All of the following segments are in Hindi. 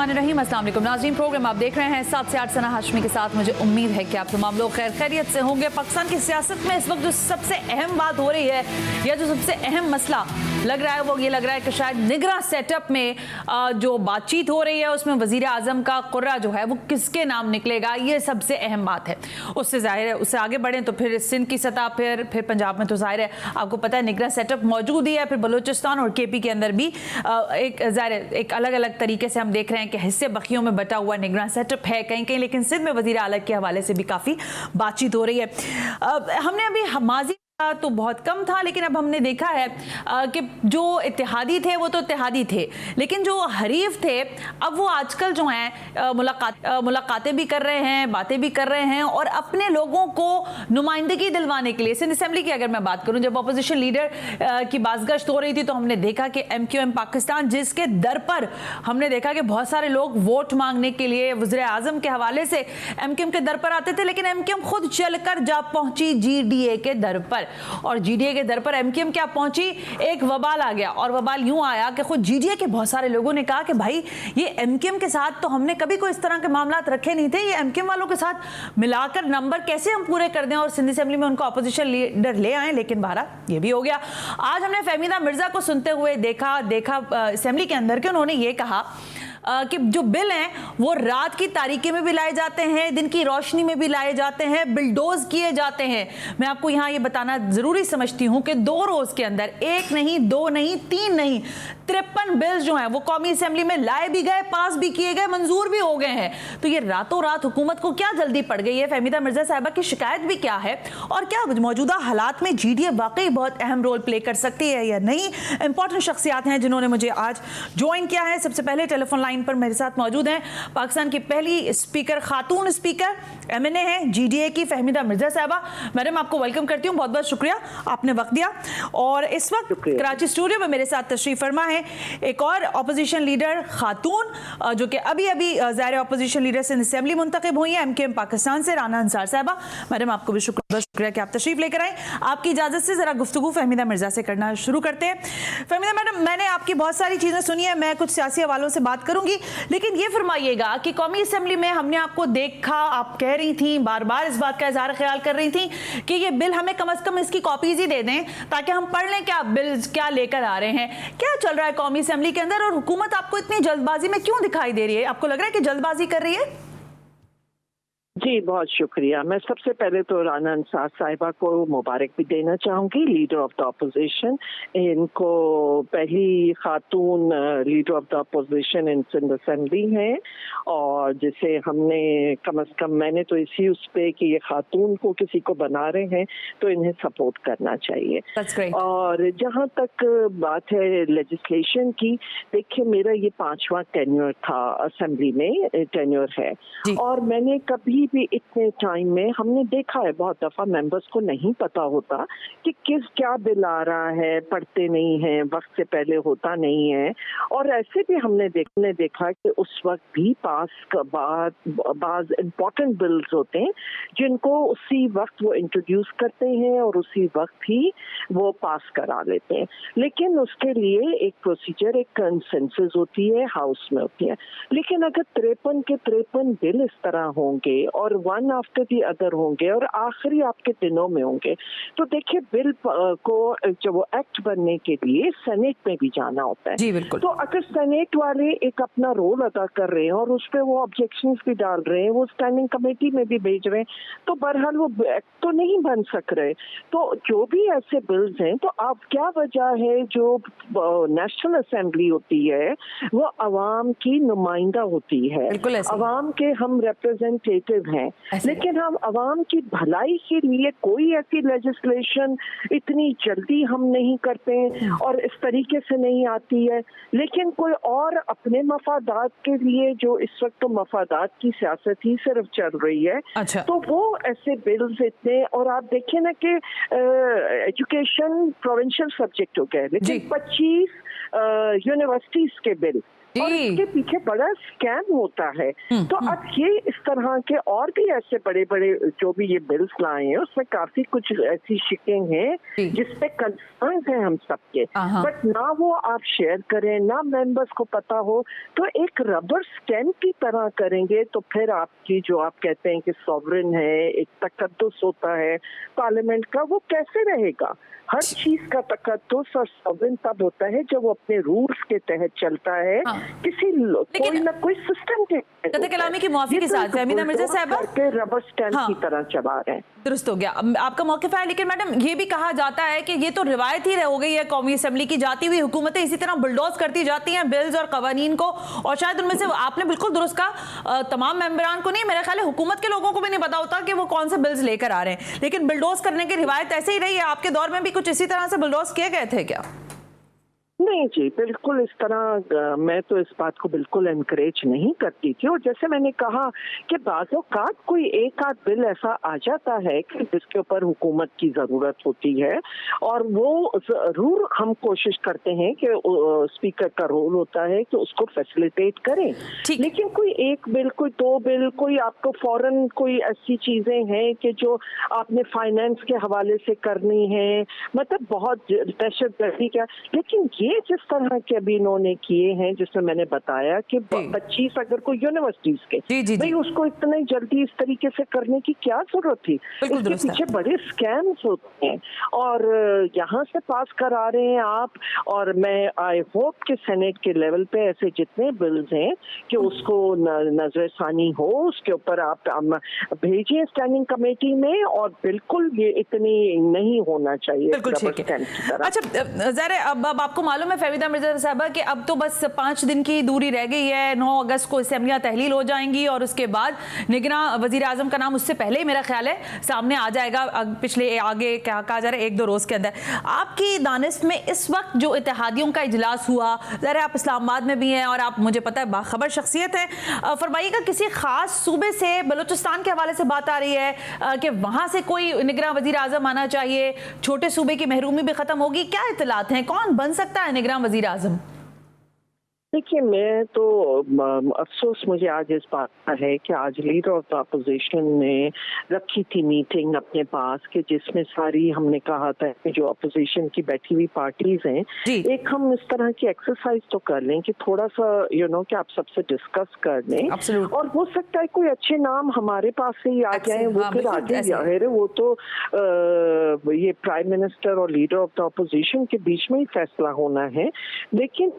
बिस्मिल्लाहिर्रहमानिर्रहीम। अस्सलाम वालेकुम नाज़रीन, प्रोग्राम आप देख रहे हैं 7 से 8 सना हाशमी के साथ। मुझे उम्मीद है कि आप तमाम लोग खैर खैरियत से होंगे। पाकिस्तान की सियासत में इस वक्त जो सबसे अहम बात हो रही है या जो सबसे अहम मसला लग रहा है वो ये लग रहा है कि शायद निगरां सेटअप में जो बातचीत हो रही है उसमें वजीर आजम का कुर्रा जो है वो किसके नाम निकलेगा, ये सबसे अहम बात है। उससे जाहिर है उससे आगे बढ़ें तो फिर सिंध की सतह फिर पंजाब में तो जाहिर है आपको पता है निगरां सेटअप मौजूद ही है। फिर बलूचिस्तान और केपी के अंदर भी एक जाहिर एक अलग अलग तरीके से हम देख रहे हैं कि हिस्से बखियों में बटा हुआ निगरां सेटअप है कहीं कहीं, लेकिन सिंध में वजीर आला के हवाले से भी काफ़ी बातचीत हो रही है। हमने अभी माजी तो बहुत कम था, लेकिन अब हमने देखा है कि जो इत्तेहादी थे वो तो इत्तेहादी थे, लेकिन जो हरीफ थे अब वो आजकल जो हैं मुलाकातें भी कर रहे हैं, बातें भी कर रहे हैं और अपने लोगों को नुमाइंदगी दिलवाने के लिए। सिंध असेंबली की अगर मैं बात करूं, जब अपोजिशन लीडर की बाज़गश्त हो रही थी तो हमने देखा कि MQM पाकिस्तान जिसके दर पर हमने देखा कि बहुत सारे लोग वोट मांगने के लिए वज़ीर आज़म के हवाले से MQM के दर पर आते थे, लेकिन MQM खुद चलकर जा पहुंची GDA के दर पर, और GDA के दर पर MQM क्या पहुंची, एक वबाल आ गया। और वबाल यूं आया कि खुद GDA के बहुत सारे लोगों ने कहा कि भाई ये MQM के साथ तो हमने कभी कोई इस तरह के मामलात रखे नहीं थे, ये MQM वालों के साथ मिलाकर नंबर कैसे हम पूरे कर दें और सिंध असेंबली में उनको अपोजिशन लीडर ले आए। लेकिन बहरहाल ये भी हो गया। आज हमने फहमीदा मिर्जा को सुनते हुए देखा असेंबली के अंदर कि उन्होंने ये कहा कि जो बिल हैं वो रात की तारीकी में भी लाए जाते हैं, दिन की रोशनी में भी लाए जाते हैं, बिल्डोज किए जाते हैं। मैं आपको यहाँ ये बताना ज़रूरी समझती हूँ कि 2 रोज़ के अंदर 1 नहीं 2 नहीं 3 नहीं 53 बिल्स जो हैं वो कौमी असेंबली में लाए भी गए, पास भी किए गए, मंजूर भी हो गए हैं। तो ये रातों रात हुकूमत को क्या जल्दी पड़ गई है? फहमीदा मिर्जा साहिबा की शिकायत भी क्या है और क्या मौजूदा हालात में GDA वाकई बहुत अहम रोल प्ले कर सकती है या नहीं? इंपॉर्टेंट शख्सियात हैं जिन्होंने मुझे आज ज्वाइन किया है। सबसे पहले टेलीफोन लाइन पर मेरे साथ मौजूद हैं पाकिस्तान की पहली स्पीकर, खातून स्पीकर MNA हैं GDA की, फहमीदा मिर्जा साहिबा। मैडम आपको वेलकम करती हूँ, बहुत बहुत शुक्रिया आपने वक्त दिया। और इस वक्त कराची स्टूडियो में मेरे साथ तशरीफ फरमा है एक और अपोजिशन लीडर खातून जो कि अभी ज़ाहिर अपोजिशन लीडर से असेंबली मुंतखब हुई है MQM पाकिस्तान से, राना अंसार साहिबा। मैडम आपको भी शुक्रिया कि आप तशरीफ लेकर आए। आपकी इजाज़त से ज़रा गुफ्तगू फहमीदा मिर्जा से करना शुरू करते हैं। फहमीदा मैडम, मैंने आपकी बहुत सारी चीज़ें सुनी है, मैं कुछ सियासी हवालों से बात करूंगी, लेकिन ये फरमाइएगा कि कौमी असेंबली में हमने आपको देखा, आप कह रही थी, बार बार इस बात का इजहार ख्याल कर रही थी कि ये बिल हमें कम से कम इसकी कॉपीज ही दे दें ताकि हम पढ़ लें क्या बिल क्या लेकर आ रहे हैं। क्या चल रहा है कौमी असेंबली के अंदर और हुकूमत आपको इतनी जल्दबाजी में क्यों दिखाई दे रही है? आपको लग रहा है कि जल्दबाजी कर रही है? जी बहुत शुक्रिया। मैं सबसे पहले तो राना अंसार साहिबा को मुबारक भी देना चाहूँगी, लीडर ऑफ द अपोजिशन। इनको पहली खातून leader of the opposition in Sindh assembly हैं और जिसे हमने कम से कम मैंने तो इसी उस पे कि ये खातून को किसी को बना रहे हैं तो इन्हें सपोर्ट करना चाहिए। और जहाँ तक बात है लेजिस्लेशन की, देखिए मेरा ये 5वां टेन्योर था असेंबली में, टेन्योर है, और मैंने कभी भी इतने टाइम में हमने देखा है बहुत दफा मेंबर्स को नहीं पता होता कि क्या बिल आ रहा है, पढ़ते नहीं है, वक्त से पहले होता नहीं है। और ऐसे भी हमने देखा कि उस वक्त भी पास बाज इम्पोर्टेंट बिल्स होते हैं जिनको उसी वक्त वो इंट्रोड्यूस करते हैं और उसी वक्त ही वो पास करा लेते हैं, लेकिन उसके लिए एक प्रोसीजर, एक कंसेंसस होती है, हाउस में होती है। लेकिन अगर 53 के 53 बिल इस तरह होंगे और वन आफ्टर दी अदर होंगे और आखिरी आपके दिनों में होंगे, तो देखिए बिल को जब वो एक्ट बनने के लिए सेनेट में भी जाना होता है। जी बिल्कुल। तो अगर सेनेट वाले एक अपना रोल अदा कर रहे हैं और उस पर वो ऑब्जेक्शंस भी डाल रहे हैं, वो स्टैंडिंग कमेटी में भी भेज रहे हैं, तो बहरहाल वो एक्ट तो नहीं बन सक रहे। तो जो भी ऐसे बिल्स हैं, तो आप क्या वजह है जो नेशनल असेंबली होती है वो अवाम की नुमाइंदा होती है, अवाम के हम रिप्रेजेंटेटिव हैं, लेकिन हम अवाम की भलाई के लिए कोई ऐसी लेजिस्लेशन इतनी जल्दी हम नहीं करते और इस तरीके से नहीं आती है। लेकिन कोई और अपने मफादात के लिए, जो इस वक्त तो मफादात की सियासत ही सिर्फ चल रही है, तो वो ऐसे बिल्स इतने, और आप देखिए ना कि एजुकेशन प्रोविंशियल सब्जेक्ट हो गए, लेकिन 25 यूनिवर्सिटीज के बिल और इसके पीछे बड़ा स्कैम होता है। तो अब ये इस तरह के और भी ऐसे बड़े बड़े जो भी ये बिल्स लाए हैं उसमें काफी कुछ ऐसी शिकें हैं जिसपे कंसर्न है हम सबके, बट ना वो आप शेयर करें, ना मेंबर्स को पता हो, तो एक रबर स्टैम्प की तरह करेंगे तो फिर आपकी जो आप कहते हैं कि सॉवरेन है, एक तकद्दुस होता है पार्लियामेंट का, वो कैसे रहेगा? हर चीज का तकद्दुस और सॉवरेन तब होता है जब वो अपने रूल्स के तहत चलता है, किसी कोई ना कोई सिस्टम के कलामी की माफी के साथ फहमीदा मिर्जा साहबा रबर स्टैम्प की तरह चला रहे हैं। दुरुस्त हो गया, आपका मौक़िफ़ है। लेकिन मैडम ये भी कहा जाता है कि ये तो रिवायत ही हो गई है कौमी असेंबली की, जाती हुई हुकूमतें इसी तरह बुलडोज करती जाती हैं बिल्स और कवानीन को, और शायद उनमें से आपने बिल्कुल दुरुस्त कहा, तमाम मेंबरान को नहीं, मेरा ख्याल है हुकूमत के लोगों को भी नहीं पता होता कि वो कौन से बिल्स लेकर आ रहे हैं, लेकिन बुलडोज करने की रिवायत ऐसे ही रही है। आपके दौर में भी कुछ इसी तरह से बुलडोज किए गए थे क्या? नहीं जी, बिल्कुल इस तरह मैं तो इस बात को बिल्कुल एनकरेज नहीं करती थी। और जैसे मैंने कहा कि बाज़-औक़ात कोई एक आध बिल ऐसा आ जाता है कि जिसके ऊपर हुकूमत की ज़रूरत होती है, और वो ज़रूर हम कोशिश करते हैं कि स्पीकर का रोल होता है कि उसको फैसिलिटेट करें। लेकिन कोई एक बिल, कोई दो बिल, कोई आपको फौरन कोई ऐसी चीज़ें हैं कि जो आपने फाइनेंस के हवाले से करनी है, मतलब बहुत दहशतगर्दी का, लेकिन ये जिस तरह के अभी इन्होंने किए हैं, जिसमें मैंने बताया कि 25 अगर कोई यूनिवर्सिटीज के भाई उसको इतने जल्दी इस तरीके से करने की क्या जरूरत थी? इसके पीछे बड़े स्कैम्स होते हैं और यहाँ से पास करा रहे हैं आप। और मैं आई होप कि सेनेट के लेवल पे ऐसे जितने बिल्स हैं कि उसको नजरसानी हो, उसके ऊपर आप भेजिए स्टैंडिंग कमेटी में, और बिल्कुल ये इतनी नहीं होना चाहिए। अच्छा ज़रा अब आपको मालूम है फहमीदा मिर्जा साहबा कि अब तो बस 5 दिन की दूरी रह गई है, 9 अगस्त को असेंबलियां तहलील हो जाएंगी और उसके बाद निगरान वजीर आजम का नाम उससे पहले ही मेरा ख्याल है सामने आ जाएगा, पिछले आगे क्या कहा जा रहा है 1-2 रोज के अंदर। आपकी दानिश में इस वक्त जो इत्तेहादियों का इजलास हुआ, ज़रा आप इस्लामाबाद में भी हैं और आप मुझे पता है बाखबर शख्सियत है, फरमाइएगा किसी खास सूबे से, बलूचिस्तान के हवाले से बात आ रही है कि वहां से कोई निगरान वजीर आजम आना चाहिए, छोटे सूबे की महरूमी भी खत्म होगी, क्या इत्तलात हैं, कौन बन सकता है निगरान वजीर आजम? देखिए, मैं तो अफसोस मुझे आज इस बात का है कि आज लीडर ऑफ द अपोजिशन ने रखी थी मीटिंग अपने पास कि जिसमें सारी हमने कहा था कि जो अपोजिशन की बैठी हुई पार्टीज हैं, एक हम इस तरह की एक्सरसाइज तो कर लें कि थोड़ा सा कि आप सबसे डिस्कस कर लें, और हो सकता है कोई अच्छे नाम हमारे पास से ही आ जाए, वो फिर आगे जाहिर है वो तो ये प्राइम मिनिस्टर और लीडर ऑफ द अपोजिशन के बीच में ही फैसला होना है। लेकिन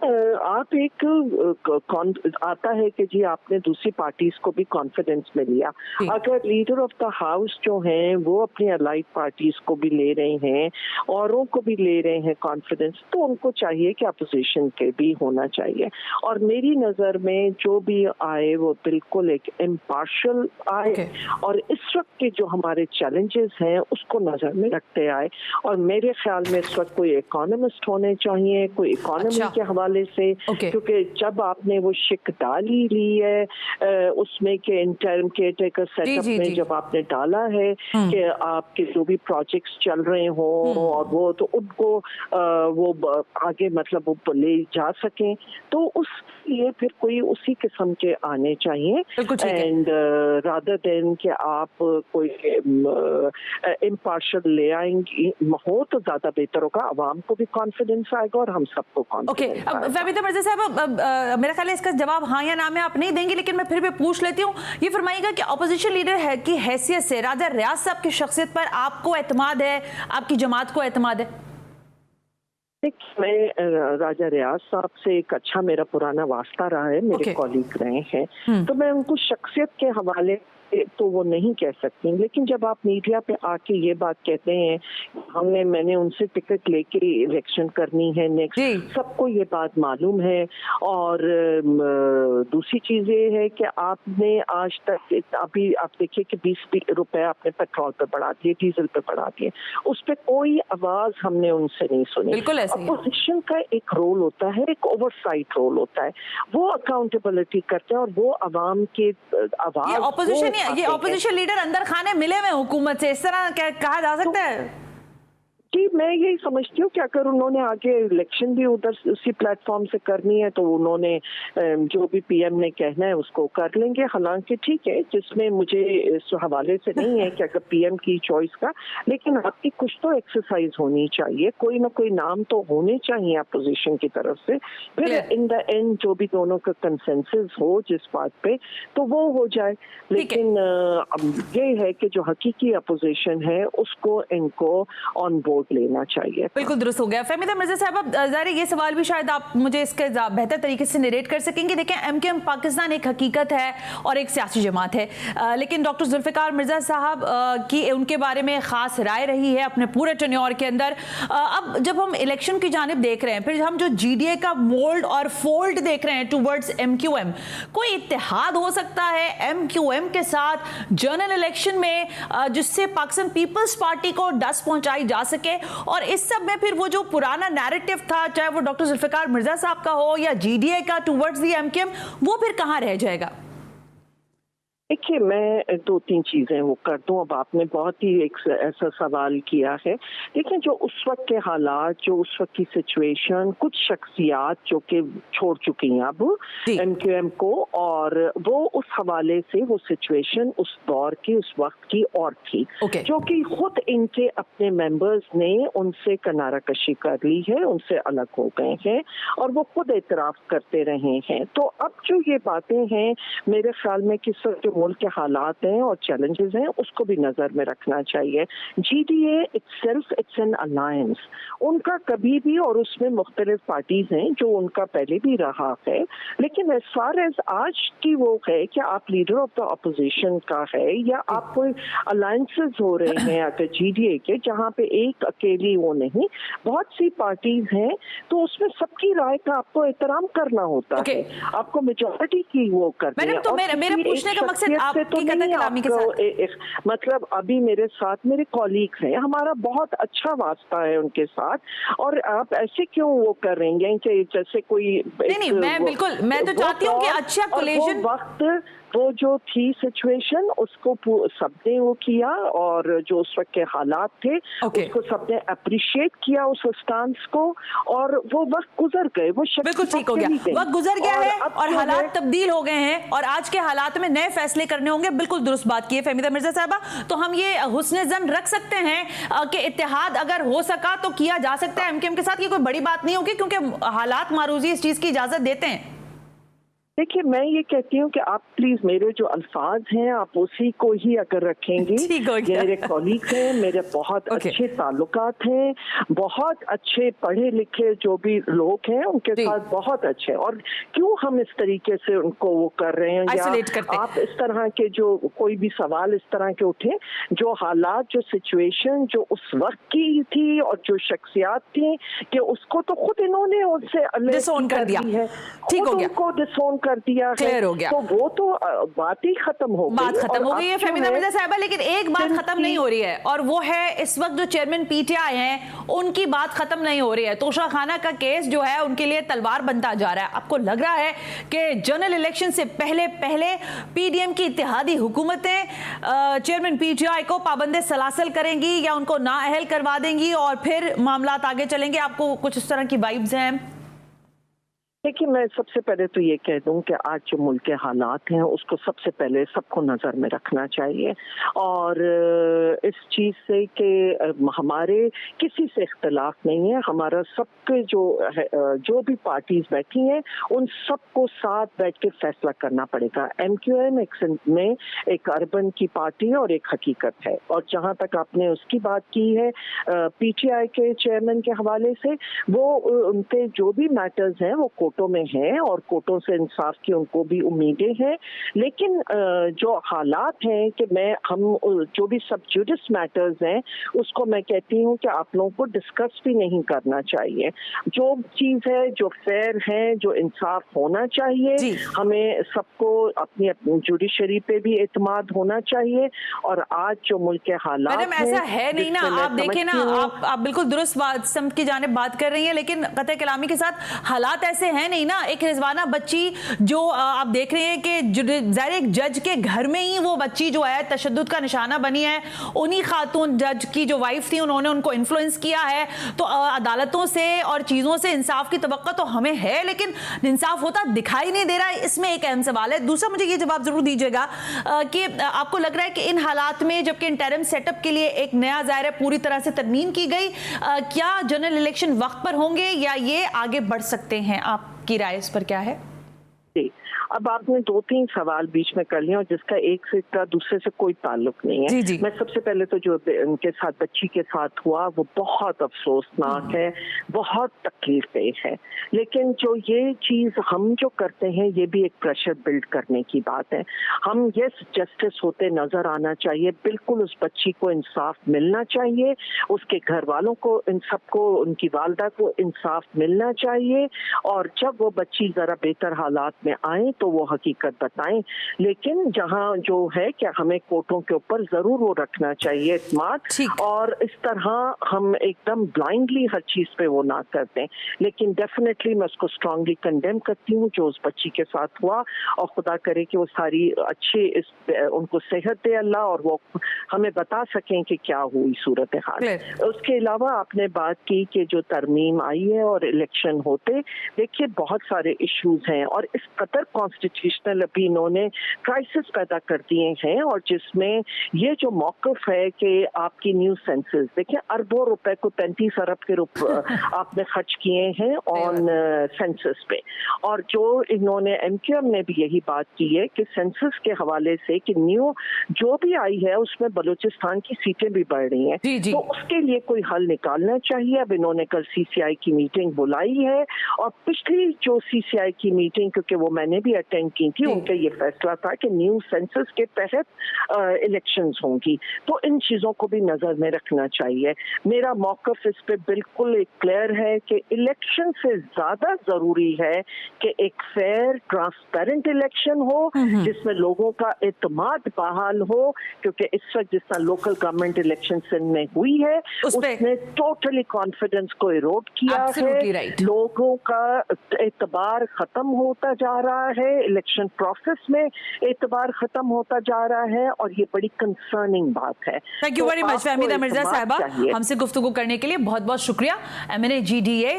आप एक आता है कि जी आपने दूसरी पार्टीज को भी कॉन्फिडेंस में लिया, अगर लीडर ऑफ द हाउस जो हैं वो अपनी अलाइड पार्टीज को भी ले रहे हैं, औरों को भी ले रहे हैं कॉन्फिडेंस, तो उनको चाहिए कि अपोजिशन के भी होना चाहिए। और मेरी नजर में जो भी आए वो बिल्कुल एक इम्पार्शियल आए और इस वक्त के जो हमारे चैलेंजेस हैं उसको नजर में रखते आए। और मेरे ख्याल में इस वक्त कोई इकोनॉमिस्ट होने चाहिए, कोई इकोनॉमी के हवाले से, क्योंकि जब आपने वो शिक डाल ही ली है उसमें के इंटर्म केयरटेकर सेटअप में जब आपने डाला है कि आपके जो भी प्रोजेक्ट्स चल रहे हो और वो तो उनको वो आगे मतलब वो ले जा सकें, तो उस लिए फिर कोई उसी किस्म के आने चाहिए, एंड रादर देन कि आप कोई इम्पार्शियल ले आएंगे हो तो ज्यादा बेहतर होगा, आवाम को भी कॉन्फिडेंस आएगा और हम सबको कॉन्फिडेंस आएगा। फहमीदा मिर्जा साहब, मेरा ख्याल है इसका जवाब हाँ या ना में आप नहीं देंगे, लेकिन मैं फिर भी पूछ लेती हूँ, ये फरमाइएगा कि अपोजिशन लीडर की हैसियत से राजा रियाज साहब की शख्सियत पर आपको एतमाद है, आपकी जमात को एतमाद है? मैं राजा रियाज साहब से एक अच्छा मेरा पुराना वास्ता रहा है, मेरे कॉलीग रहे हैं, तो मैं उनको शख्सियत के हवाले तो वो नहीं कह सकती, लेकिन जब आप मीडिया पे आके ये बात कहते हैं मैंने उनसे टिकट लेके इलेक्शन करनी है नेक्स्ट, सबको ये बात मालूम है। और दूसरी चीज ये है कि आपने आज तक अभी आप देखिए कि 20 रुपए आपने पेट्रोल पे बढ़ा दिए, डीजल पे बढ़ा दिए, उस पर कोई आवाज हमने उनसे नहीं सुनी। अपोजिशन का एक रोल होता है, एक ओवरसाइट रोल होता है, वो अकाउंटेबिलिटी करते हैं और वो अवाम के आवाज, ये ऑपोजिशन लीडर अंदर खाने मिले हुए हुकूमत से, इस तरह कहा जा सकता है? जी, मैं यही समझती हूँ कि अगर उन्होंने आगे इलेक्शन भी उधर उसी प्लेटफॉर्म से करनी है तो उन्होंने जो भी पीएम ने कहना है उसको कर लेंगे। हालांकि ठीक है, जिसमें मुझे इस हवाले से नहीं है कि अगर पीएम की चॉइस का, लेकिन आपकी कुछ तो एक्सरसाइज होनी चाहिए, कोई ना कोई नाम तो होने चाहिए अपोजिशन की तरफ से। फिर इन द एंड जो भी दोनों का कंसेंसस हो जिस बात पे, तो वो हो जाए। लेकिन ये है कि जो हकीकी अपोजिशन है उसको इनको ऑन बोर्ड लेना चाहिए। बिल्कुल दुरुस्त हो गया। फहमीदा मिर्जा साहब, अब ज़ाहिर ये सवाल भी शायद आप मुझे इसके बेहतर तरीके से नरेट कर सकेंगे। देखिए, एमक्यूएम पाकिस्तान एक हकीकत है और एक सियासी जमात है, लेकिन डॉक्टर जुल्फ़िकार मिर्जा साहब की उनके बारे में ख़ास राय रही है अपने पूरे टेन्योर के अंदर। अब जब हम इलेक्शन की जानिब देख रहे हैं, फिर हम जो जीडीए का मोल्ड और फोल्ड देख रहे हैं टूवर्ड्स एमक्यूएम, कोई इत्तेहाद हो सकता है एमक्यूएम के साथ जनरल इलेक्शन में जिससे पाकिस्तान पीपल्स पार्टी को डस पहुंचाई जा सके? और इस सब में फिर वो जो पुराना नैरेटिव था, चाहे वो डॉक्टर जुल्फ़िकार मिर्जा साहब का हो या जीडीए का टुवर्ड्स दी एमक्यूएम, वो फिर कहां रह जाएगा? देखिए, मैं 2-3 चीजें वो कर दूं। अब आपने बहुत ही एक ऐसा सवाल किया है। देखिए, जो उस वक्त के हालात, जो उस वक्त की सिचुएशन, कुछ शख्सियात जो कि छोड़ चुकी हैं अब एमक्यूएम को, और वो उस हवाले से वो सिचुएशन उस दौर की, उस वक्त की और थी, जो कि खुद इनके अपने मेंबर्स ने उनसे किनारा कशी कर ली है, उनसे अलग हो गए हैं और वो खुद एतराफ करते रहे हैं। तो अब जो ये बातें हैं, मेरे ख्याल में कि जो मुल्क के हालात हैं और चैलेंजेस हैं, उसको भी नजर में रखना चाहिए। GDA itself, it's an alliance, उनका कभी भी, और उसमें मुख्तलिफ पार्टीज हैं जो उनका पहले भी रहा है, लेकिन एज फार एज आज की वो है कि आप लीडर ऑफ द अपोजिशन का है या आप कोई अलायंसेस हो रहे हैं अगर जीडीए के, जहाँ पे एक अकेली वो नहीं, बहुत सी पार्टीज हैं, तो उसमें सबकी राय का आपको एहतराम करना होता है, आपको मेजॉरिटी की वो करनी है। तो मेरा पूछने का मकसद आपकी कलामी के साथ, मतलब अभी मेरे साथ मेरे कॉलीग हैं, हमारा बहुत अच्छा वास्ता है उनके साथ, और आप ऐसे क्यों वो कर रहे हैं कि जैसे कोई नहीं, मैं तो चाहती हूँ कि अच्छा कोलिशन वक्त, वो जो थी सिचुएशन, उसको सबने वो किया, और जो उस वक्त के हालात थे उसको सबने अप्रिशिएट किया, उस स्टांस को, और वो वक्त गुजर गए, वो बिल्कुल ठीक हो गया, वक्त गुजर गया है और हालात तब्दील हो गए हैं और आज के हालात में नए फैसले करने होंगे। बिल्कुल दुरुस्त बात की है फहमीदा मिर्जा साहबा। तो हम ये हुस्न ज़न रख सकते हैं कि इत्तेहाद अगर हो सका तो किया जा सकता है एमक्यूएम के साथ, ये कोई बड़ी बात नहीं होगी क्योंकि हालात मारूजी इस चीज की इजाजत देते हैं। देखिए, मैं ये कहती हूँ कि आप प्लीज मेरे जो अल्फाज हैं आप उसी को ही अगर रखेंगे। मेरे कॉलीग हैं, मेरे बहुत अच्छे ताल्लुकात हैं, बहुत अच्छे पढ़े लिखे जो भी लोग हैं उनके साथ बहुत अच्छे, और क्यों हम इस तरीके से उनको वो कर रहे हैं, या आप इस तरह के जो कोई भी सवाल इस तरह के उठे, जो हालात, जो सिचुएशन जो उस वक्त की थी और जो शख्सियात थी, कि उसको तो खुद इन्होंने उससे डिसोन कर दिया है, ठीक हो गया, उनको डिसोन कर दिया है, हो गया, तो वो तो बात ही खत्म हो गई, बात खत्म हो गई है फहमीदा मिर्जा साहिबा। लेकिन एक बात खत्म नहीं हो रही है, और वो है इस वक्त जो चेयरमैन पीटीआई हैं उनकी बात खत्म नहीं हो रही है। तोशा खाना का केस जो है उनके लिए तलवार बनता जा रहा है। आपको लग रहा है कि जनरल इलेक्शन से पहले पहले पीडीएम की इत्तेहादी हुकूमतें चेयरमैन पीटीआई को पाबंदे सलासल करेंगी या उनको नाअहल करवा देंगी और फिर मामला आगे चलेंगे? आपको कुछ इस तरह की वाइब्स हैं? देखिए, मैं सबसे पहले तो ये कह दूं कि आज जो मुल्क के हालात हैं उसको सबसे पहले सबको नज़र में रखना चाहिए, और इस चीज़ से कि हमारे किसी से इख्तलाफ नहीं है, हमारा सबके जो भी पार्टीज बैठी हैं उन सबको साथ बैठ के फैसला करना पड़ेगा। एमक्यूएम में एक अर्बन की पार्टी है और एक हकीकत है, और जहाँ तक आपने उसकी बात की है पीटीआई के चेयरमैन के हवाले से, वो उनके जो भी मैटर्स हैं वो कोर्टों में है और कोर्टों से इंसाफ की उनको भी उम्मीदें हैं, लेकिन जो हालात हैं कि हम जो भी सब जुडिस मैटर्स हैं उसको मैं कहती हूँ कि आप लोगों को डिस्कस भी नहीं करना चाहिए। जो चीज़ है, जो फेयर है, जो इंसाफ होना चाहिए, हमें सबको अपनी जुडिशरी पे भी एतमाद होना चाहिए। और आज जो मुल्क के हालात मैडम ऐसा है नहीं ना, आप देखें ना, आप बिल्कुल दुरुस्त बात की जानिब बात कर रही हैं, लेकिन कतई कलामी के साथ हालात ऐसे हैं है नहीं ना, एक रिजवाना बच्ची जो आप देख रहे हैं कि ज़ाहिर एक जज के घर में ही वो बच्ची जो है तशद्दुद का निशाना बनी है, उन्हीं खातून जज की जो वाइफ थी उन्होंने उनको इन्फ्लुएंस किया है। तो अदालतों से और चीज़ों से इंसाफ की तवक्को तो हमें है, लेकिन इंसाफ होता दिखाई नहीं दे रहा है, इसमें एक अहम सवाल है। दूसरा, मुझे ये जवाब जरूर दीजिएगा कि आपको लग रहा है कि इन हालात में जबकि इंटरिम सेटअप के लिए एक नया ज़ाहिर पूरी तरह से तरमीम की गई, क्या जनरल इलेक्शन वक्त पर होंगे या ये आगे बढ़ सकते हैं? आपकी राय इस पर क्या है? अब आपने 2-3 सवाल बीच में कर लिए और जिसका एक से दूसरे से कोई ताल्लुक नहीं है। जी। मैं सबसे पहले तो जो उनके साथ बच्ची के साथ हुआ वो बहुत अफसोसनाक है, बहुत तकलीफदेह है। लेकिन जो ये चीज हम जो करते हैं ये भी एक प्रेशर बिल्ड करने की बात है। हम यस जस्टिस होते नजर आना चाहिए, बिल्कुल उस बच्ची को इंसाफ मिलना चाहिए, उसके घर वालों को, इन सबको, उनकी वालदा को इंसाफ मिलना चाहिए, और जब वो बच्ची जरा बेहतर हालात में आए तो वो हकीकत बताएं। लेकिन जहां जो है कि हमें कोर्टों के ऊपर जरूर वो रखना चाहिए स्मार्ट, और इस तरह हम एकदम ब्लाइंडली हर चीज पे वो ना कर दें। लेकिन डेफिनेटली मैं उसको स्ट्रांगली कंडेम करती हूँ जो उस बच्ची के साथ हुआ, और खुदा करे कि वो सारी अच्छी उनको सेहत दे अल्लाह, और वो हमें बता सकें कि क्या हुई सूरत हाल। उसके अलावा आपने बात की कि जो तरमीम आई है और इलेक्शन होते, देखिए बहुत सारे इश्यूज हैं और इस कतर कॉन्स्टिट्यूशनल अभी इन्होंने क्राइसिस पैदा कर दिए हैं, और जिसमें ये जो मौकफ है कि आपकी न्यू सेंसस, देखिए अरबों रुपए को 33 अरब के आपने खर्च किए हैं ऑन सेंसस पे, और जो इन्होंने एमक्यूएम ने भी यही बात की है कि सेंसस के हवाले से कि न्यू जो भी आई है उसमें बलूचिस्तान की सीटें भी बढ़ रही हैं, तो उसके लिए कोई हल निकालना चाहिए। अब इन्होंने कल सीसीआई की मीटिंग बुलाई है, और पिछली जो सीसीआई की मीटिंग, क्योंकि वो मैंने भी अटेंड की थी, उनका ये फैसला था कि न्यू सेंसस के तहत इलेक्शंस होंगी, तो इन चीजों को भी नजर में रखना चाहिए। मेरा मौकफ इस पे बिल्कुल एक क्लियर है कि इलेक्शन से ज्यादा जरूरी है कि एक फेयर ट्रांसपेरेंट इलेक्शन हो जिसमें लोगों का एतमाद बहाल हो, क्योंकि इस वक्त जिस तरह लोकल गवर्नमेंट इलेक्शन में हुई है उसने टोटली कॉन्फिडेंस को इरोड किया है, लोगों का एतबार खत्म होता जा रहा है, इलेक्शन प्रोसेस में एतबार खत्म होता जा रहा है, और ये बड़ी कंसर्निंग बात है। Thank you very much Fahmida Mirza साहिबा, हमसे गुफ्तगू करने के लिए बहुत बहुत शुक्रिया। MNA-GDA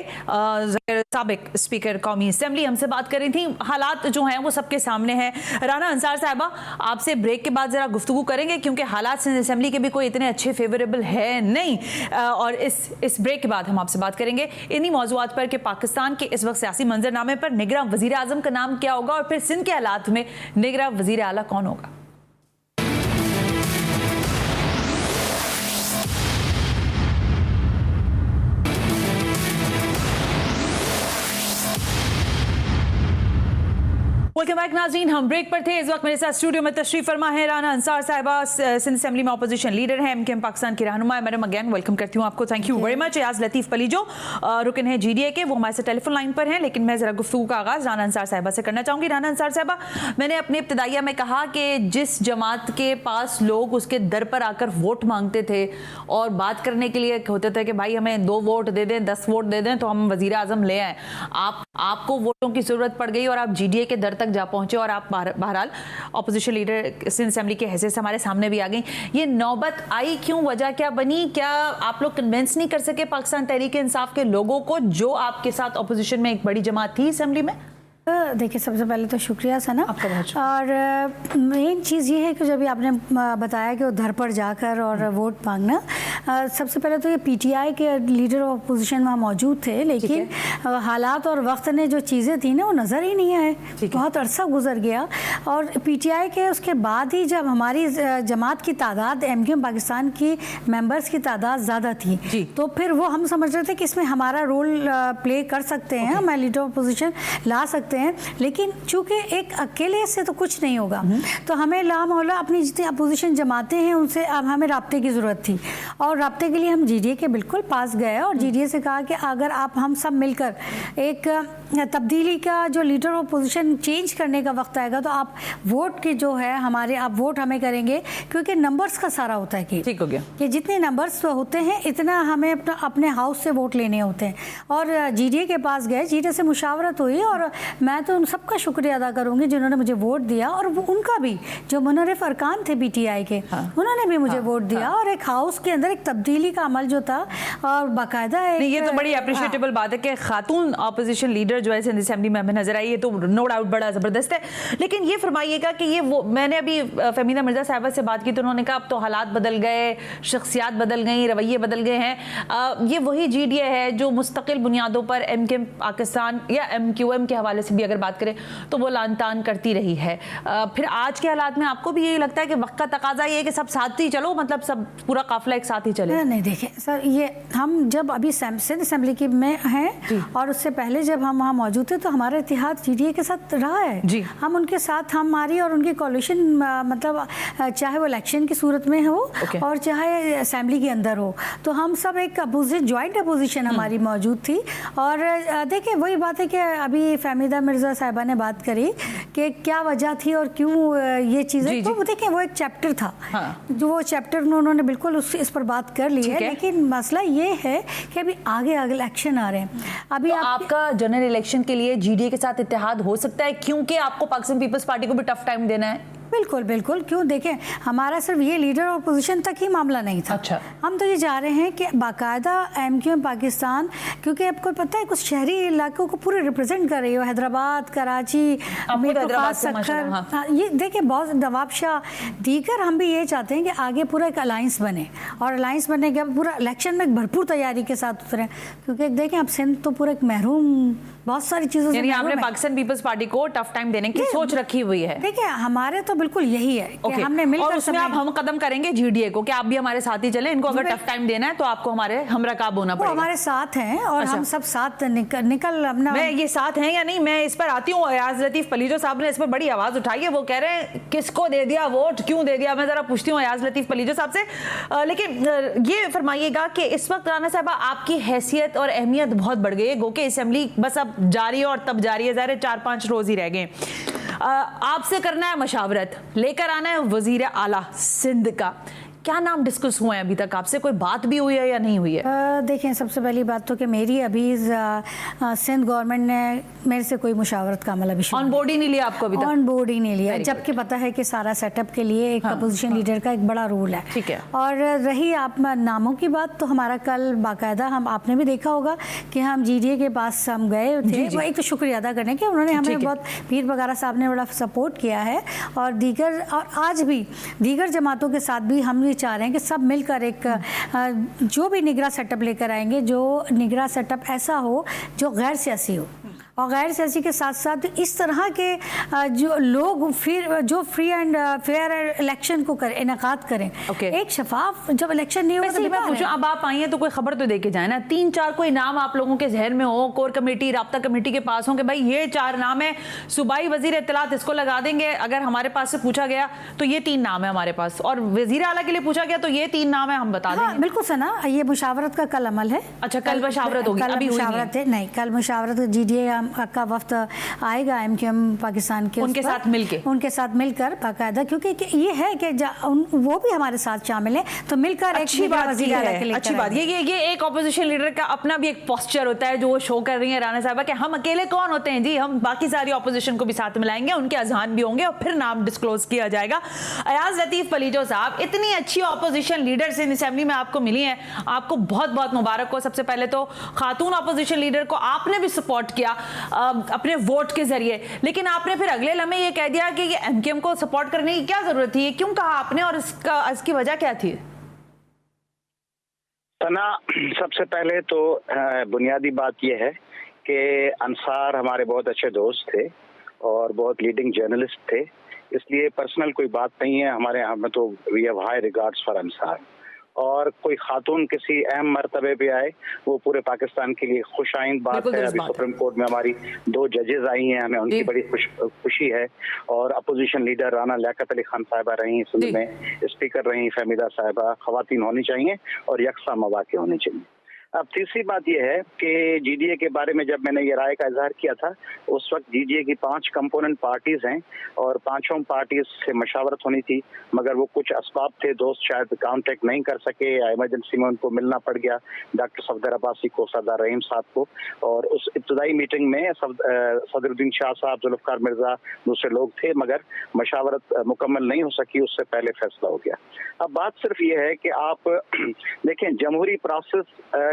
साबिक स्पीकर कौमी असेंबली हमसे बात कर रही थी। हालात जो हैं वो सबके सामने हैं। राना अंसार साहिबा, आपसे ब्रेक के बाद जरा गुफ्तगू करेंगे क्योंकि हालात सिंध असेंबली के भी कोई इतने अच्छे फेवरेबल है नहीं, और इस ब्रेक के बाद हम आपसे बात करेंगे इन्हीं मौज़ूआत पर कि पाकिस्तान के इस वक्त सियासी मंजरनामे पर निगरां वज़ीर आज़म का नाम क्या होगा, और फिर सिंध के हालात में निगरां वज़ीर आला कौन होगा। वेलकम बैक नाज़रीन, हम ब्रेक पर थे। इस वक्त मेरे साथ स्टूडियो में तशरीफ फरमा है राना अंसार साहिबा, सिंध असेंबली में अपोजिशन लीडर हैं, एमकेएम पाकिस्तान की रहनुमा। मैडम अगेन वेलकम करती हूँ आपको, थैंक यू वेरी मच। याज लतीफ़ पली जो रुकन है GDA के, वो हमारे से टेलीफोन लाइन पर हैं, लेकिन मैं ज़रा गुफ्तगू का आगाज़ राना अंसार साहिबा से करना चाहूँगी। राना अंसार साहिबा, मैंने अपने इब्तिदाइया में कहा कि जिस जमात के पास लोग उसके दर पर आकर वोट मांगते थे और बात करने के लिए होते थे कि भाई हमें 2 वोट दे दें, 10 वोट दे दें तो हम वज़ीर आज़म ले आए, आपको वोटों की ज़रूरत पड़ गई और आप GDA के दर तक जा पहुँचे, और आप बहरहाल अपोजिशन लीडर सिंध असेंबली के हैसियत से हमारे सामने भी आ गई। ये नौबत आई क्यों, वजह क्या बनी? क्या आप लोग कन्विंस नहीं कर सके पाकिस्तान तहरीक इंसाफ के लोगों को, जो आपके साथ अपोजिशन में एक बड़ी जमात थी असेंबली में? देखिए, सबसे पहले तो शुक्रिया सना, और मेन चीज़ ये है कि जब भी आपने बताया कि वो घर पर जाकर और वोट मांगना, सबसे पहले तो ये PTI के लीडर ऑफ अपोजिशन वहाँ मौजूद थे, लेकिन हालात और वक्त ने जो चीज़ें थी ना वो नज़र ही नहीं आए, बहुत अरसा गुजर गया। और PTI के उसके बाद ही जब हमारी जमात की तादाद, MQM पाकिस्तान की मेंबर्स की तादाद ज़्यादा थी, तो फिर वो हम समझ रहे थे कि इसमें हमारा रोल प्ले कर सकते हैं, हमारे लीडर ऑफ अपोजिशन ला सकते हैं, लेकिन चूंकि एक अकेले से तो कुछ नहीं होगा, तो हमें लामौला अपनी जितनी अपोजिशन जमातें हैं उनसे अब हमें राब्ते की ज़रूरत थी। और राब्ते के लिए हम जीडीए के बिल्कुल पास गए और जीडीए से कहा कि अगर हम सब मिलकर एक तब्दीली का जो लीडर ऑफ पोजीशन चेंज करने का वक्त आएगा तो आप वोट की जो है हमारे आप वोट हमें करेंगे, क्योंकि नंबर्स का सारा होता है कि ठीक हो गया कि जितने नंबर्स होते हैं इतना हमें अपने हाउस से वोट लेने होते हैं। और जीडीए के पास गए, जीडीए से मुशावरत हुई और मैं तो उन सबका शुक्रिया अदा करूंगी जिन्होंने मुझे वोट दिया, और उनका भी जो मुनर्रिफ अरकान थे पीटीआई के, उन्होंने भी मुझे वोट दिया और एक हाउस के अंदर एक तब्दीली का अमल जो था और बाकायदा ये तो बड़ी अप्रिशिएटेबल बात है कि खातून अपोजिशन लीडर जो है सिंध असेंबली में हमें नजर आई, ये तो नो डाउट बड़ा जबरदस्त है। लेकिन ये फरमाइएगा कि ये वो, मैंने अभी फहमीदा मिर्जा साहिबा से बात की तो उन्होंने कहा अब तो हालात बदल गए, शख्सियात बदल गई, रवैये बदल गए हैं। ये वही जीडीए है जो मुस्तकिल बुनियादों पर एमके पाकिस्तान या एमक्यूएम के हवाले से भी अगर बात करें तो वो लान तान करती रही है। फिर आज के हालात में आपको भी यही लगता है कि वक्त का तकाजा ये है कि सब साथ ही चलो, मतलब सब पूरा काफिला एक साथ ही चले? नहीं देखिए सर, ये हम जब अभी सिंध असेंबली की में हैं और उससे पहले जब हम वहाँ मौजूद थे तो हमारा इतिहाद जीडीए के साथ रहा है जी। हम उनके साथ हमारी और उनकी कोalition मतलब चाहे वो इलेक्शन की सूरत में हो और चाहे असेंबली के अंदर हो, तो हम सब एक ज्वाइंट अपोजिशन हमारी मौजूद थी। और देखिए वही बात है कि अभी फहमीदा मिर्जा साहिबा ने बात करी कि क्या वजह थी और क्यों ये चीज़ें, तो देखिए वो एक चैप्टर था जो वो चैप्टर उन्होंने बिल्कुल इस पर बात कर ली है। लेकिन मसला ये है कि अभी आगे इलेक्शन आ रहे हैं। अभी तो आपका जनरल इलेक्शन के लिए जीडीए के साथ इत्तेहाद हो सकता है क्योंकि आपको पाकिस्तान पीपल्स पार्टी को भी टफ टाइम देना है? बिल्कुल बिल्कुल, क्यों देखें हमारा सिर्फ ये लीडर और पोजीशन तक ही मामला नहीं था। अच्छा। हम तो ये चाह रहे हैं कि बाकायदा एमक्यूएम पाकिस्तान, क्योंकि आपको पता है कुछ शहरी इलाकों को पूरे रिप्रेजेंट कर रही हो, हैदराबाद, कराची, ये देखिए बहुत नवाबशाह दीगर, हम भी ये चाहते हैं कि आगे पूरा एक अलायंस बने और अलायंस बनने के बाद पूरा इलेक्शन में भरपूर तैयारी के साथ उतरे, क्योंकि देखें अब सिंध तो पूरा एक महरूम बहुत सारी चीजों से आपने पाकिस्तान पीपल्स पार्टी को टफ टाइम देने की सोच रखी हुई है। देखिए हमारे तो बिल्कुल यही है कि हमने मिलकर और उसमें हम कदम करेंगे जीडीए को कि आप भी हमारे साथ ही चले, इनको अगर टफ टाइम देना है तो आपको हमारे हमरकाब होना पड़ेगा। हमारे साथ हैं और हम सब साथ निकल अपना, मैं ये साथ हैं या नहीं मैं इस पर आती हूँ। अयाज लतीफ पलीजो साहब ने इस पर बड़ी आवाज उठाई है, वो कह रहे हैं किसको दे दिया वोट, क्यों दे दिया? मैं जरा पूछती हूँ अयाज लतीफ पलीजो साहब से। लेकिन ये फरमाइएगा कि इस वक्त राना साहबा आपकी हैसियत और अहमियत बहुत बढ़ गई है, गो के असेंबली बस अब जारी है और तब जारी है, ज़ाहिर 4-5 रोज ही रह गए। आपसे करना है मशावरत, लेकर आना है वजीर आला सिंध का। क्या नाम डिस्कस हुए हैं अभी तक? आपसे कोई बात भी हुई है या नहीं हुई है? देखें सबसे पहली बात तो कि मेरी अभी सिंध गवर्नमेंट ने मेरे से कोई मुशावरत का अमल अभी ऑन बोर्ड ही नहीं लिया आपको अभी तक? ऑन बोर्ड ही नहीं लिया, जबकि पता है कि सारा सेटअप के लिए एक अपोजिशन लीडर का एक बड़ा रोल है। ठीक है। और रही आप नामों की बात, तो हमारा कल बाकायदा हम आपने भी देखा होगा कि हम जीडीए के पास हम गए थे। वो एक तो शुक्रिया अदा करने के, उन्होंने हमें बहुत, पीर बगारा साहब ने बड़ा सपोर्ट किया है और दीगर, और आज भी दीगर जमातों के साथ भी हम चाह रहे हैं कि सब मिलकर एक जो भी निगरान सेटअप लेकर आएंगे, जो निगरान सेटअप ऐसा हो जो गैर सियासी हो और गैर सियासी के साथ साथ इस तरह के जो लोग फिर जो फ्री एंड फेयर इलेक्शन को इनेकाद करें। एक शफाफ जब इलेक्शन नहीं होगा। अब आप आई हैं तो कोई खबर तो दे के जाए ना, 3-4 कोई नाम आप लोगों के जहन में हो, कोर कमेटी राब्ता कमेटी के पास हो कि भाई ये 4 नाम है, सूबाई वजीर इत्तलात इसको लगा देंगे, अगर हमारे पास से पूछा गया तो ये 3 नाम है हमारे पास, और वजीर आला के लिए पूछा गया तो ये 3 नाम है, हम बता देंगे। बिल्कुल सना, ये मुशावरत का कल अमल है। अच्छा, कल मुशावरत होगी? अभी मुशावरत है नहीं, कल मुशावरत जीडीए का वफ्द आएगा एमक्यूएम पाकिस्तान के, उनके साथ मिलकर बाकायदा, क्योंकि ये है कि वो भी हमारे साथ शामिल है, तो मिलकर अच्छी बात ये एक ऑपोजिशन लीडर का अपना भी एक पोस्चर होता है जो वो शो कर रही है राना साहबा कि हम अकेले कौन होते हैं जी, हम बाकी सारी ऑपोजिशन को भी साथ मिलाएंगे, उनके अजहान भी होंगे और फिर नाम डिस्क्लोज किया जाएगा। अयाज लतीफ पलीजो साहब, इतनी अच्छी ऑपोजिशन लीडर से असेंबली में आपको मिली है, आपको बहुत बहुत मुबारक हो। सबसे पहले तो खातून ऑपोजिशन लीडर को आपने भी सपोर्ट किया अपने वोट के जरिए, लेकिन आपने फिर अगले लम्हे ये कह दिया कि ये एमक्यूएम को सपोर्ट करने की क्या जरूरत थी, क्यों कहा आपने और इसकी वजह क्या थी? तना, सबसे पहले तो बुनियादी बात यह है कि अंसार हमारे बहुत अच्छे दोस्त थे और बहुत लीडिंग जर्नलिस्ट थे, इसलिए पर्सनल कोई बात नहीं है हमारे यहाँ में, तो we have high regards for Ansar. और कोई खातून किसी अहम मर्तबे पे आए वो पूरे पाकिस्तान के लिए खुशाइंद बात है। अभी सुप्रीम कोर्ट में हमारी 2 जजेस आई हैं, हमें उनकी बड़ी खुशी है। और अपोजिशन लीडर राना लियाकत अली खान साहिबा रही सिंध में, स्पीकर रही फहमीदा साहिबा। खवातीन होनी चाहिए और यकसा मौके होने चाहिए। अब तीसरी बात यह है कि जीडीए के बारे में जब मैंने ये राय का इजहार किया था, उस वक्त जीडीए की 5 कंपोनेंट पार्टीज हैं और 5 पार्टीज से मशावरत होनी थी, मगर वो कुछ असबाब थे, दोस्त शायद कांटेक्ट नहीं कर सके या इमरजेंसी में उनको मिलना पड़ गया, डॉक्टर सफदर अब्बासी को, सरदार रहीम साहब को। और उस इब्तदाई मीटिंग में सदरुद्दीन शाह साहब, जुल्फकार मिर्जा, दूसरे लोग थे, मगर मशावरत मुकम्मल नहीं हो सकी, उससे पहले फैसला हो गया। अब बात सिर्फ ये है कि आप देखें जमहूरी प्रोसेस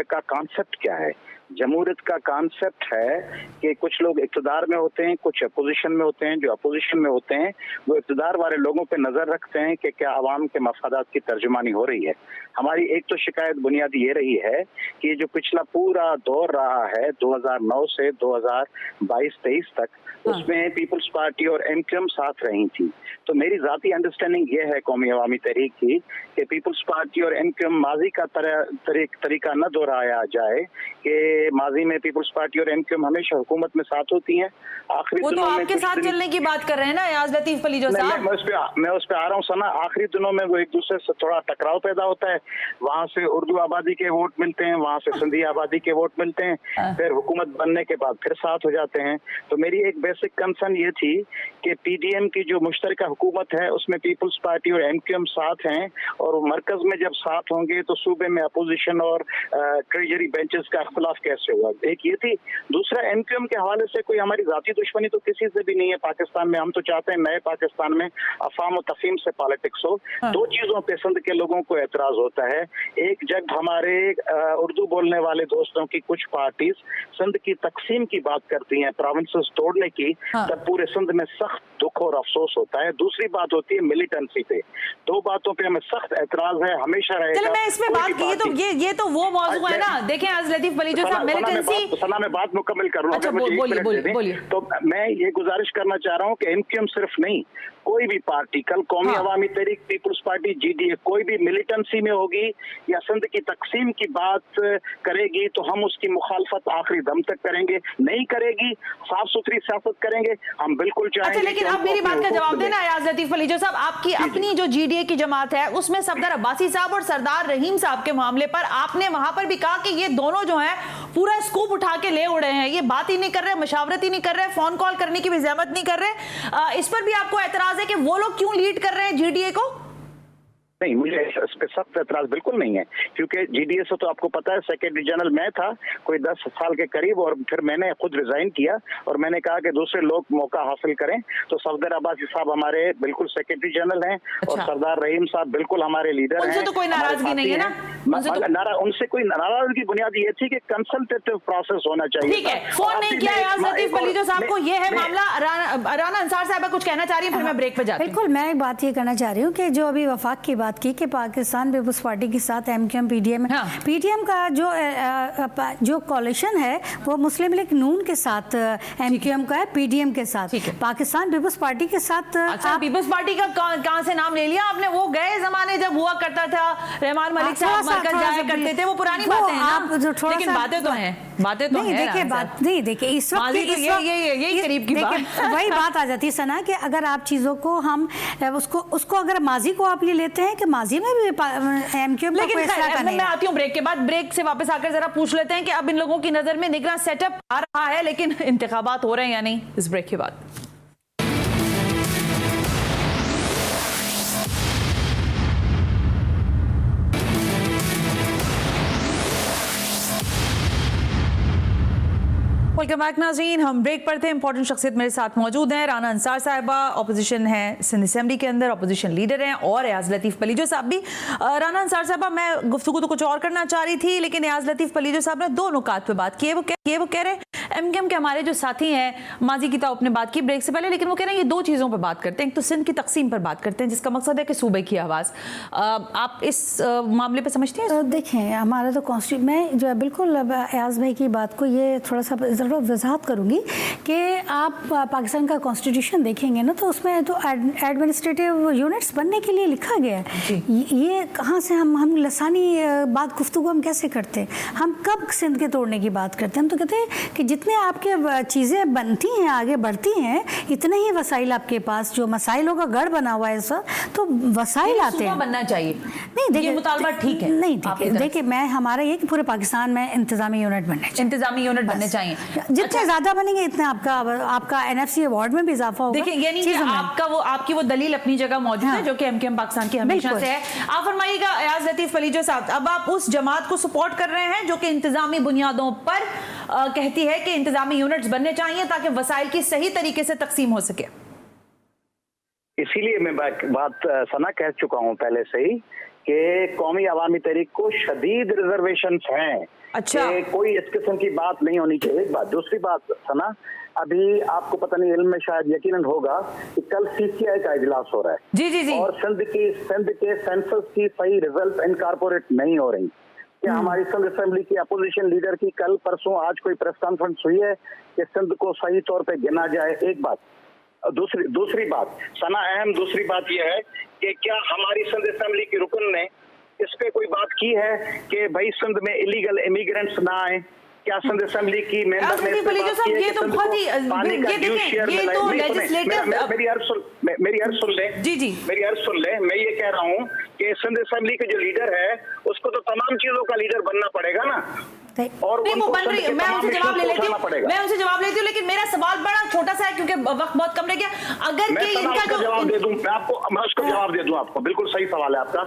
का कॉन्सेप्ट क्या है। जमहूरियत का कॉन्सेप्ट है कि कुछ लोग इक़्तिदार में होते हैं, कुछ अपोजिशन में होते हैं। जो अपोजिशन में होते हैं वो इक़्तिदार वाले लोगों पे नजर रखते हैं कि क्या अवाम के मफादात की तर्जुमानी हो रही है। हमारी एक तो शिकायत बुनियादी ये रही है कि जो पिछला पूरा दौर रहा है 2009 से 2022-23 तक, उसमें पीपल्स पार्टी और एमक्यूएम साथ रही थी। तो मेरी जाती अंडरस्टैंडिंग ये है कौमी अवामी तहरीक की कि पीपल्स पार्टी और एमक्यूएम माजी का तरीका न दोहराया जाए कि माजी में पीपल्स पार्टी और एमक्यूएम हमेशा हुकूमत में साथ होती हैं। आखिरी वो तो आपके साथ चलने की बात कर रहे हैं ना याज लतीफ पलीजो साहब। मैं उस पे आ रहा हूँ सना। आखिरी दिनों में वो एक दूसरे से थोड़ा टकराव पैदा होता है, वहाँ से उर्दू आबादी के वोट मिलते हैं, वहाँ से सिंधी आबादी के वोट मिलते हैं, फिर हुकूमत बनने के बाद फिर साथ हो जाते हैं। तो मेरी एक बेसिक कंसर्न ये थी कि पीडीएम की जो मुश्तरका हुकूमत है उसमें पीपल्स पार्टी और एमक्यूएम साथ हैं, और मरकज में जब साथ होंगे तो सूबे में अपोजिशन और ट्रेजरी बेंचेस का इख्तिलाफ कैसे हुआ। एक ये थी। दूसरा, एमक्यूएम के हवाले से कोई हमारी जाती दुश्मनी तो किसी से भी नहीं है पाकिस्तान में। हम तो चाहते हैं नए पाकिस्तान में अफाम और तफहीम से पॉलिटिक्स हो। 2 चीजों पे सिंध के लोगों को एतराज होता है। एक, जब हमारे उर्दू बोलने वाले दोस्तों की कुछ पार्टीज सिंध की तकसीम की बात करती हैं, प्रोविंसेस तोड़ने की, तब पूरे सिंध में सख्त दुख और अफसोस होता है। दूसरी बात होती है मिलिटेंसी पे। 2 बातों पे हमें सख्त एतराज है, हमेशा रहेगा। चलो मैं इसमें बात की तो ये तो वो मौजू है ना। देखें आज लतीफ पलीजो साहब, मिलिटेंसी सना मैं बात मुकम्मल कर लूं। अच्छा, बोलिए। तो मैं ये गुजारिश करना चाह रहा हूँ कि एमक्यूएम सिर्फ नहीं, कोई भी पार्टी, कल कौमी अवामी तहरीक, पीपल्स पार्टी, जीडीए, कोई भी मिलिटेंसी में होगी या सिंध की तकसीम की बात करेगी तो हम उसकी मुखालफत आखिरी दम तक करेंगे। नहीं करेगी, साफ सुथरी सियासत करेंगे, हम बिल्कुल चाहेंगे। अच्छा, लेकिन आप मेरी बात का जवाब देना याज लतीफ पलीजो साहब। आपकी अपनी जो जीडीए की जमात है उसमें सफदर अब्बासी साहब और सरदार रहीम साहब के मामले पर आपने वहां पर भी कहा कि ये दोनों जो है पूरा स्कूप उठा के ले उड़े हैं, ये बात ही नहीं कर रहे, मशावरत ही नहीं कर रहे, फोन कॉल करने की भी जहमत नहीं कर रहे। इस पर भी आपको एतराज है कि वो लोग क्यों लीड कर रहे हैं जीडीए को? नहीं, मुझे इस पे सख्त एतराज बिल्कुल नहीं है, क्योंकि जीडीए से तो आपको पता है सेक्रेटरी जनरल मैं था कोई 10 साल के करीब, और फिर मैंने खुद रिजाइन किया और मैंने कहा कि दूसरे लोग मौका हासिल करें। तो सफदर अब्बासी साहब हमारे बिल्कुल सेक्रेटरी जनरल हैं। अच्छा। और सरदार रहीम साहब बिल्कुल हमारे लीडर हैं। उनसे तो कोई नाराजगी नहीं है ना? उनसे कोई नाराजगी बुनियाद ये थी कि कंसल्टेटिव प्रोसेस होना चाहिए। ठीक है, फोन नहीं किया याज लतीफ पलीजो साहब को, ये है मामला। राना अंसार साहब कुछ कहना चाह रही है, फिर मैं ब्रेक पे जाती हूं। बिल्कुल, मैं एक बात ये कहना चाह रही हूँ कि जो अभी वफाक की बात की कि पाकिस्तान पीपल्स पार्टी के साथ एमक्यूएम पीडीएम, पीडीएम का जो कोalition है वो मुस्लिम लीग नून के साथ एमक्यूएम का है, पीडीएम के साथ पाकिस्तान पीपल्स पार्टी के साथ। अच्छा, पीपल्स पार्टी का कहां से नाम ले लिया आपने? वो गए जमाने जब हुआ करता था, रहमान मलिक साहब मरकज जाया करते थे, वो पुरानी बातें हैं ना, लेकिन बातें तो हैं। देखिए बात नहीं, देखिए इस वक्त यही करीब की बात, वही बात आ जाती है सना कि अगर आप चीजों को हम उसको अगर माजी को आप ये लेते हैं कि माजी में भी एमक्यूएम लेकिन मैं आती हूँ ब्रेक के बाद। ब्रेक से वापस आकर जरा पूछ लेते हैं कि अब इन लोगों की नजर में निगरान सेटअप आ रहा है, लेकिन इंतखाबात हो रहे हैं या नहीं, इस ब्रेक के बाद। वेलकम बैक नाज़रीन, हम ब्रेक पर थे। इंपॉर्टेंट शख्सियत मेरे साथ मौजूद हैं। राना अंसार साहिबा ऑपोजिशन है सिंध असेंबली के अंदर, ऑपोजिशन लीडर हैं, और एयाज लतीफ पलीजो साहब भी। राना अंसार साहिबा, मैं गुफ्तगू तो कुछ और करना चाह रही थी, लेकिन एयाज लतीफ पलीजो साहब ने 2 नुकात पे बात की है। वो कह रहे MKM के हमारे जो साथी हैं, माजी की तो आपने बात की ब्रेक से पहले, लेकिन वो कह रहे हैं ये दो चीज़ों पर बात करते हैं। एक तो सिंध की तकसीम पर बात करते हैं जिसका मकसद है कि सूबे की आवाज़। आप इस मामले पर समझते हैं? देखें, हमारा तो कॉन्स्टिट्यूशन, मैं जो है बिल्कुल अयाज भाई की बात को ये थोड़ा सा ज़रूर वजाहत करूँगी कि आप पाकिस्तान का कॉन्स्टिट्यूशन देखेंगे ना तो उसमें तो एडमिनिस्ट्रेटिव यूनिट्स बनने के लिए लिखा गया है। ये कहाँ से हम लसानी बात गुफ्तगू हम कैसे करते हैं? हम कब सिंध के तोड़ने की बात करते हैं? हम तो कहते हैं कि जितने आपके चीज़ें बनती हैं, आगे बढ़ती हैं, इतने ही वसाइल आपके पास, जो मसाइलों का गढ़ बना हुआ है सर, तो वसाइल आते हैं। बनना चाहिए नहीं, देखिए मुतालबा ठीक है, नहीं देखिए मैं हमारा ये कि पूरे पाकिस्तान में इंतजामी यूनिट बनने चाहिए, इंतजामी यूनिट बनने चाहिए। जितने ज्यादा बनेंगे इतने आपका NFC अवार्ड में भी इजाफा होगा। देखिए यानी कि आपकी वो दलील अपनी जगह मौजूद है जो कि MKM पाकिस्तान की हमेशा से है। आप फरमाइएगा अयाज लतीफ पलीजो साहब, अब आप उस जमात को सपोर्ट कर रहे हैं जो कि इंतजामी बुनियादों पर कहती है कि इंतजामी यूनिट्स बनने चाहिए ताकि वसाइल की सही तरीके से तकसीम हो सके। इसीलिए मैं बात सना कह चुका हूं पहले से ही कि कौमी अवामी तहरीक को शदीद रिजर्वेशन हैं। अच्छा, कोई इस किस्म की बात नहीं होनी चाहिए। एक बात, दूसरी बात सना, अभी आपको पता नहीं, इल्म में शायद यकीनन होगा कि कल CCI का इजलास हो रहा है। जी। और सिंध के सेंसस की सही रिजल्ट इनकॉर्पोरेट नहीं हो रही। क्या हमारी सिंध असेंबली की अपोजिशन लीडर की कल परसों आज कोई प्रेस कॉन्फ्रेंस हुई है कि सिंध को सही तौर पे गिना जाए? एक बात। दूसरी बात सना, अहम दूसरी बात यह है कि क्या हमारी सिंध असेंबली की रुकन ने इस पे कोई बात की है कि भाई सिंध में इलीगल इमिग्रेंट्स ना आए? क्या सिंध असेंबली की मेंबर ने ये तो बहुत ही ये तो लेजिस्लेटिव, मेरी अर्ज सुन ले जी मेरी अर्ज सुन ले। मैं ये कह रहा हूँ कि सिंध असेंबली के जो लीडर है उसको तो तमाम चीजों का लीडर बनना पड़ेगा ना। और नहीं वो बन रही, मैं उनसे जवाब ले लेती हूँ, लेकिन मेरा सवाल बड़ा छोटा सा है क्योंकि वक्त बहुत कम रह गया। अगर मैं इनका जो जवाब दे दूं, मैं उसको जवाब दे दूं आपको। बिल्कुल सही सवाल है आपका।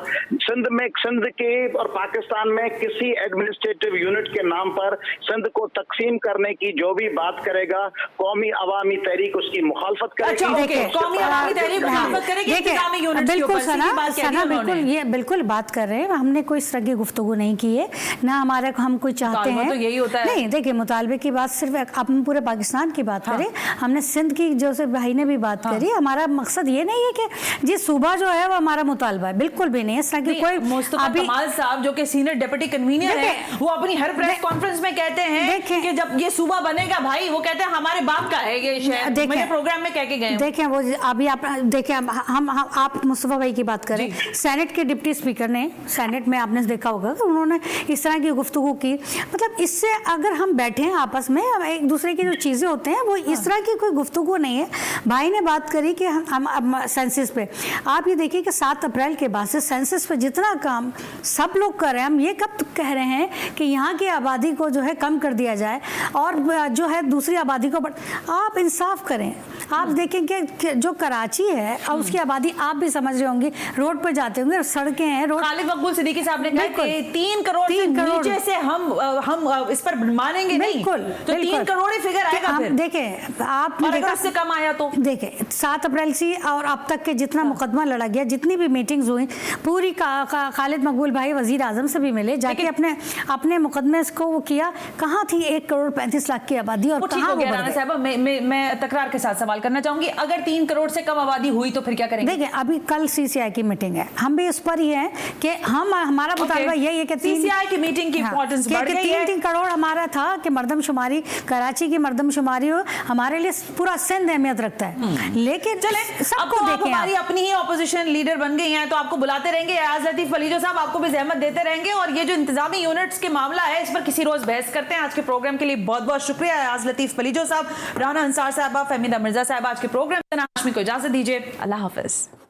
सिंध के और पाकिस्तान में किसी एडमिनिस्ट्रेटिव यूनिट के नाम पर सिंध को तकसीम करने की जो भी बात करेगा, कौमी अवामी तहरीक उसकी मुखालफत करेगी। कौमी अवामी तहरीक मुखालफत करेगी इंतजामी यूनिट के ऊपर। सना बिल्कुल बात कर रहे हैं, हमने कोई इस तरह की गुफ्तगू नहीं की है ना, हमारे हम कोई चाहते हैं, तो यही होता है। नहीं देखिए, मुतालबे की बात सिर्फ आप पूरे पाकिस्तान की बात करें, हमने सिंध की जोसेफ भाई ने भी बात करी। हमारा मकसद ये नहीं है कि जी सूबा जो है वो हमारा मुतालबा है, बिल्कुल भी नहीं है। इस तरह की कोई मुस्तफा कमाल साहब जो कि सीनियर डिप्टी कन्वीनर है, वो अपनी हर प्रेस कॉन्फ्रेंस में कहते हैं कि जब ये सूबा बनेगा भाई, वो कहते हैं हमारे बाप का है ये शहर। मेरे प्रोग्राम में कह के गए। देखें वो अभी आप देखें, आप मुस्तफा भाई की बात करें, सेनेट के डिप्टी स्पीकर ने, सेनेट में आपने देखा होगा कि उन्होंने इस तरह की गुफ्तगू की। मतलब इससे अगर हम बैठे हैं आपस में, एक दूसरे की जो चीज़ें होते हैं वो इस तरह की कोई गुफ्तगू नहीं है। भाई ने बात करी कि हम सेंसस पे, आप ये देखिए कि 7 अप्रैल के बाद से सेंसस पे जितना काम सब लोग कर रहे हैं, हम ये कब कह रहे हैं कि यहाँ की आबादी को जो है कम कर दिया जाए और जो है दूसरी आबादी को आप इंसाफ करें। आप देखेंगे कि जो कराची है और उसकी आबादी आप भी समझ रहे होंगे, रोड पर जाते होंगे, सड़कें हैं, रोड। खालिद मकबूल सिद्दीकी साहब ने कहा कि 3 करोड़ से नीचे से हम इस पर मानेंगे नहीं, तो 3 करोड़ ही फिगर आएगा फिर। देखें आपने देखा, उससे कम आया तो देखें 7 अप्रैल से और अब तक के जितना मुकदमा लड़ा गया, जितनी भी मीटिंग्स हुई, पूरी खालिद मकबूल भाई वजीर आजम से भी मिले, जाके अपने मुकदमे को वो किया। कहाँ थी 1 करोड़ 35 लाख की आबादी और कहाँ वो बढ़ गई? मैं तकरार के साथ सवाल करना चाहूंगी, अगर 3 करोड़ से कम आबादी हुई तो फिर क्या करेंगे? देखिए अभी कल CCI की मीटिंग है, हम भी इस पर ही हैं कि हमारा मुतालबा यही है कि CCI की मीटिंग की इंपॉर्टेंस बढ़ गई है। 3 करोड़ हमारा था कि मर्दमशुमारी, कराची की मर्दमशुमारी हो, हमारे लिए पूरा सिंध अहमियत रखता है। लेकिन चले सबको देखें, हमारी अपनी ही ऑपोजिशन लीडर बन गई हैं तो आपको बुलाते रहेंगे। अयाज लतीफ पलीजो साहब आपको भी जहमत देते रहेंगे और ये जो इंतजामी यूनिट्स के मामला है इस पर किसी रोज बहस करते हैं। आज के प्रोग्राम के लिए बहुत बहुत शुक्रिया अयाज लतीफ पलीजो साहब, राना अंसार साहबा, फहमीदा मिर्जा साहब। आज के प्रोग्राम में हाशमी को इजाजत दीजिए। अल्लाह हाफिज।